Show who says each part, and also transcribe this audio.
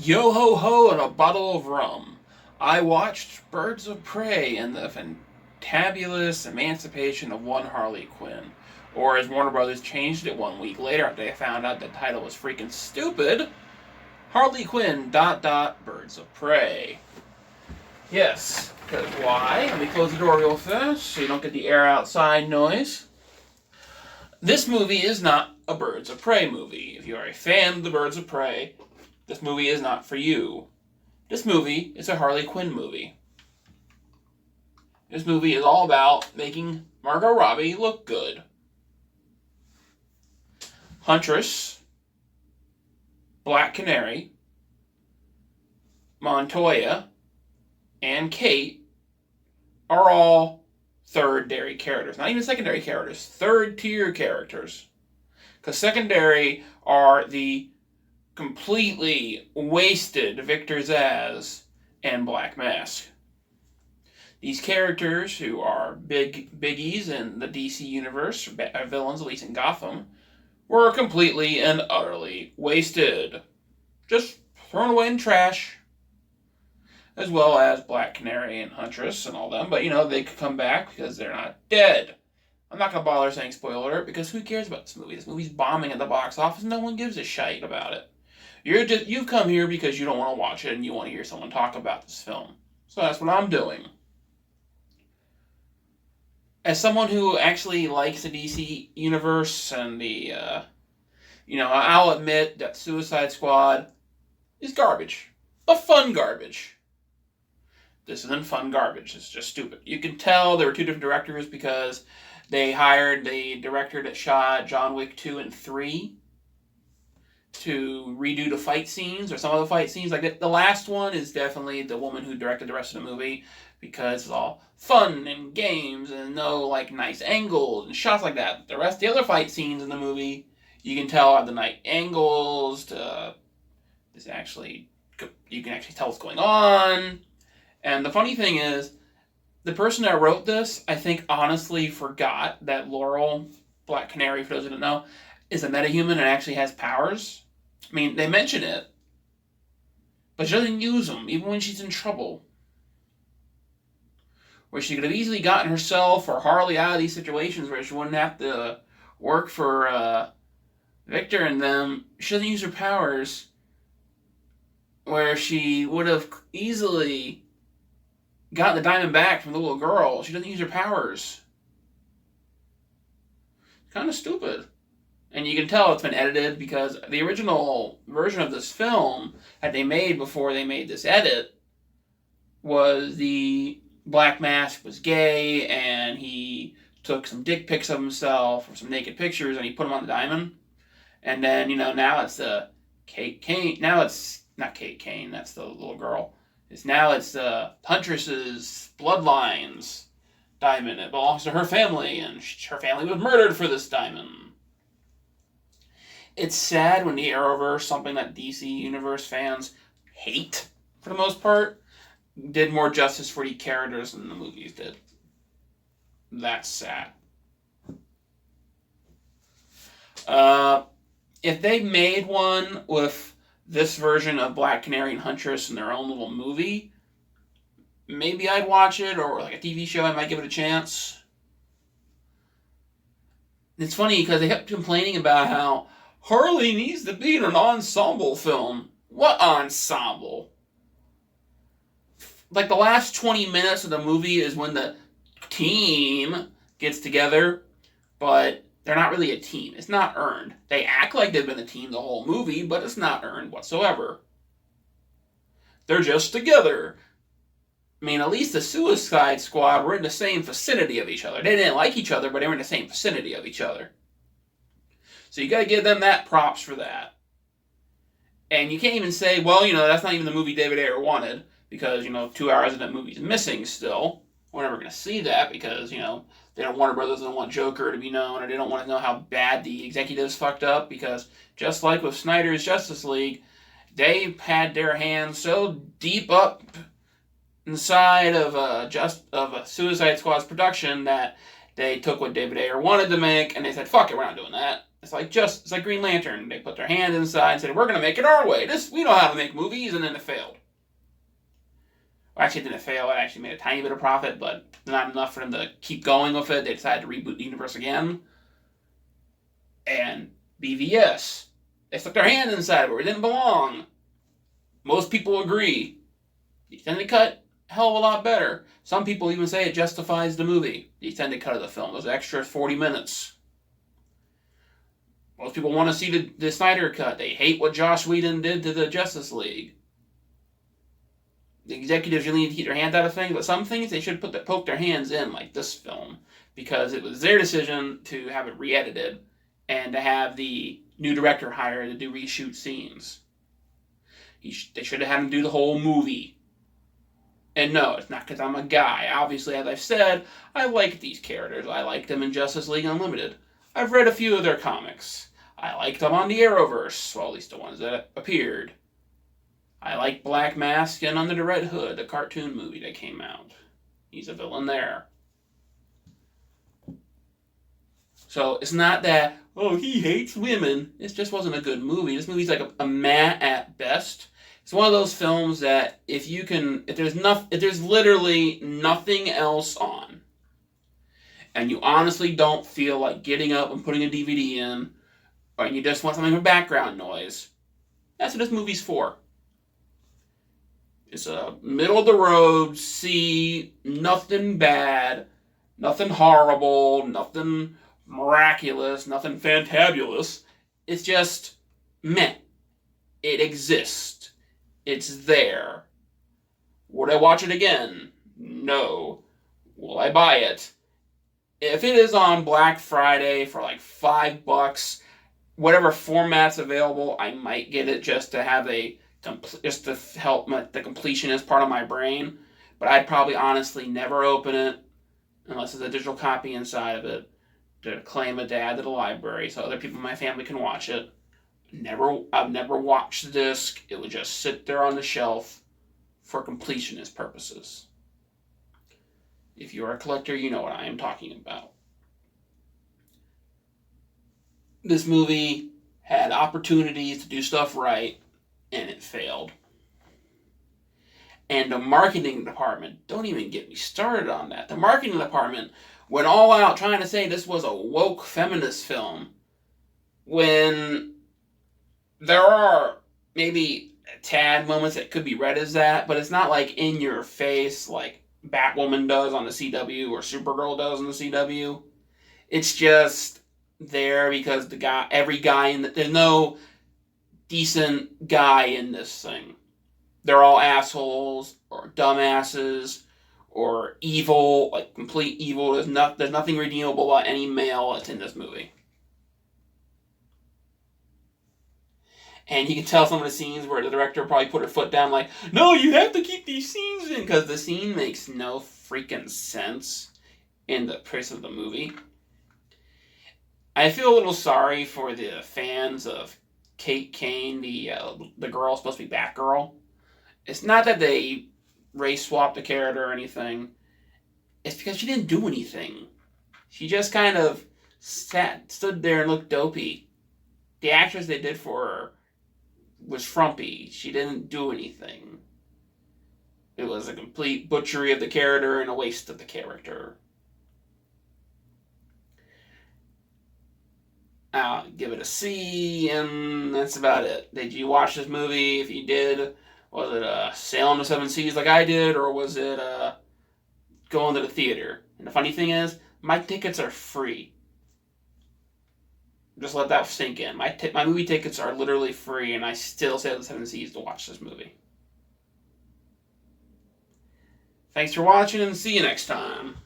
Speaker 1: Yo ho ho and a bottle of rum. I watched Birds of Prey and the fantabulous emancipation of one Harley Quinn. Or as Warner Brothers changed it 1 week later after they found out the title was freaking stupid, Harley Quinn ... Birds of Prey. Yes, because why? Let me close the door real fast so you don't get the air outside noise. This movie is not a Birds of Prey movie. If you are a fan of the Birds of Prey, this movie is not for you. This movie is a Harley Quinn movie. This movie is all about making Margot Robbie look good. Huntress, Black Canary, Montoya, and Kate are all third-tier characters. Not even secondary characters. Third-tier characters. Because secondary are the completely wasted Victor Zsasz and Black Mask. These characters, who are biggies in the DC universe, villains at least in Gotham, were completely and utterly wasted. Just thrown away in trash. As well as Black Canary and Huntress and all them. But, they could come back because they're not dead. I'm not going to bother saying spoiler alert because who cares about this movie? This movie's bombing at the box office and no one gives a shite about it. You've come here because you don't want to watch it and you want to hear someone talk about this film. So that's what I'm doing. As someone who actually likes the DC universe and I'll admit that Suicide Squad is garbage. But fun garbage. This isn't fun garbage. It's just stupid. You can tell there were two different directors because they hired the director that shot John Wick 2 and 3 to redo the fight scenes, or some of the fight scenes. Like the last one is definitely the woman who directed the rest of the movie, because it's all fun and games and no nice angles and shots like that. The other fight scenes in the movie, you can tell are the night angles. You can actually tell what's going on. And the funny thing is, the person that wrote this, I think, honestly forgot that Laurel, Black Canary, for those who don't know, is a metahuman and actually has powers. I mean, they mention it, but she doesn't use them, even when she's in trouble. Where she could have easily gotten herself or Harley out of these situations where she wouldn't have to work for Victor and them. She doesn't use her powers, where she would have easily got the diamond back from the little girl. She doesn't use her powers. Kind of stupid. And you can tell it's been edited because the original version of this film that they made before they made this edit was the Black Mask was gay and he took some dick pics of himself or some naked pictures and he put them on the diamond. And then, now it's the Kane. Now it's not Kate Kane, that's the little girl. Now it's Huntress's bloodlines diamond. It belongs to her family, and her family was murdered for this diamond. It's sad when the Arrowverse, something that DC Universe fans hate for the most part, did more justice for the characters than the movies did. That's sad. If they made one with this version of Black Canary and Huntress in their own little movie, maybe I'd watch it, or like a TV show, I might give it a chance. It's funny because they kept complaining about how Harley needs to be in an ensemble film. What ensemble? Like the last 20 minutes of the movie is when the team gets together, but they're not really a team. It's not earned. They act like they've been a team the whole movie, but it's not earned whatsoever. They're just together. I mean, at least the Suicide Squad were in the same vicinity of each other. They didn't like each other, but they were in the same vicinity of each other. So you gotta give them that props for that. And you can't even say, well, that's not even the movie David Ayer wanted, because, 2 hours of that movie's missing still. We're never gonna see that because, Warner Brothers doesn't want Joker to be known, or they don't want to know how bad the executives fucked up, because just like with Snyder's Justice League, they had their hands so deep up inside of a Suicide Squad's production that They took what David Ayer wanted to make, and they said, fuck it, we're not doing that. It's like Green Lantern. They put their hand inside and said, we're going to make it our way. We know how to make movies, and then it failed. Well, actually, it didn't fail. It actually made a tiny bit of profit, but not enough for them to keep going with it. They decided to reboot the universe again. And BVS. They stuck their hand inside where it didn't belong. Most people agree. The extended cut, hell of a lot better. Some people even say it justifies the movie. The extended cut of the film. Those extra 40 minutes. Most people want to see the Snyder cut. They hate what Joss Whedon did to the Justice League. The executives really need to keep their hands out of things, but some things they should poke their hands in, like this film, because it was their decision to have it re-edited and to have the new director hired to do reshoot scenes. They should have had him do the whole movie. And no, it's not because I'm a guy. Obviously, as I've said, I like these characters. I liked them in Justice League Unlimited. I've read a few of their comics. I liked them on the Arrowverse, well, at least the ones that appeared. I like Black Mask and Under the Red Hood, the cartoon movie that came out. He's a villain there. So it's not that, oh, he hates women. It just wasn't a good movie. This movie's like a meh at best. It's one of those films that if there's literally nothing else on, and you honestly don't feel like getting up and putting a DVD in, or you just want something for background noise, that's what this movie's for. It's a middle-of-the-road, nothing bad, nothing horrible, nothing miraculous, nothing fantabulous. It's just meh. It exists. It's there. Would I watch it again? No. Will I buy it? If it is on Black Friday for like $5, whatever format's available, I might get it just to have just to help the completionist part of my brain. But I'd probably honestly never open it unless there's a digital copy inside of it to claim a dad to the library so other people in my family can watch it. I've never watched the disc. It would just sit there on the shelf for completionist purposes. If you're a collector, you know what I am talking about. This movie had opportunities to do stuff right, and it failed. And the marketing department, don't even get me started on that. The marketing department went all out trying to say this was a woke feminist film, when there are maybe a tad moments that could be read as that, but it's not like in your face like Batwoman does on the CW or Supergirl does on the CW. It's just there because there's no decent guy in this thing. They're all assholes or dumbasses or evil, like complete evil. There's nothing redeemable about any male that's in this movie. And you can tell some of the scenes where the director probably put her foot down like, no, you have to keep these scenes in, because the scene makes no freaking sense in the price of the movie. I feel a little sorry for the fans of Kane, the girl supposed to be Batgirl. It's not that they race swapped the character or anything. It's because she didn't do anything. She just kind of stood there and looked dopey. The actress they did for her was frumpy. She didn't do anything. It was a complete butchery of the character and a waste of the character. I'll give it a C, and that's about it. Did you watch this movie? If you did, was it Sailing the Seven Seas like I did, or was it going to the theater? And the funny thing is, my tickets are free. Just let that sink in. My movie tickets are literally free, and I still sail the Seven Seas to watch this movie. Thanks for watching, and see you next time.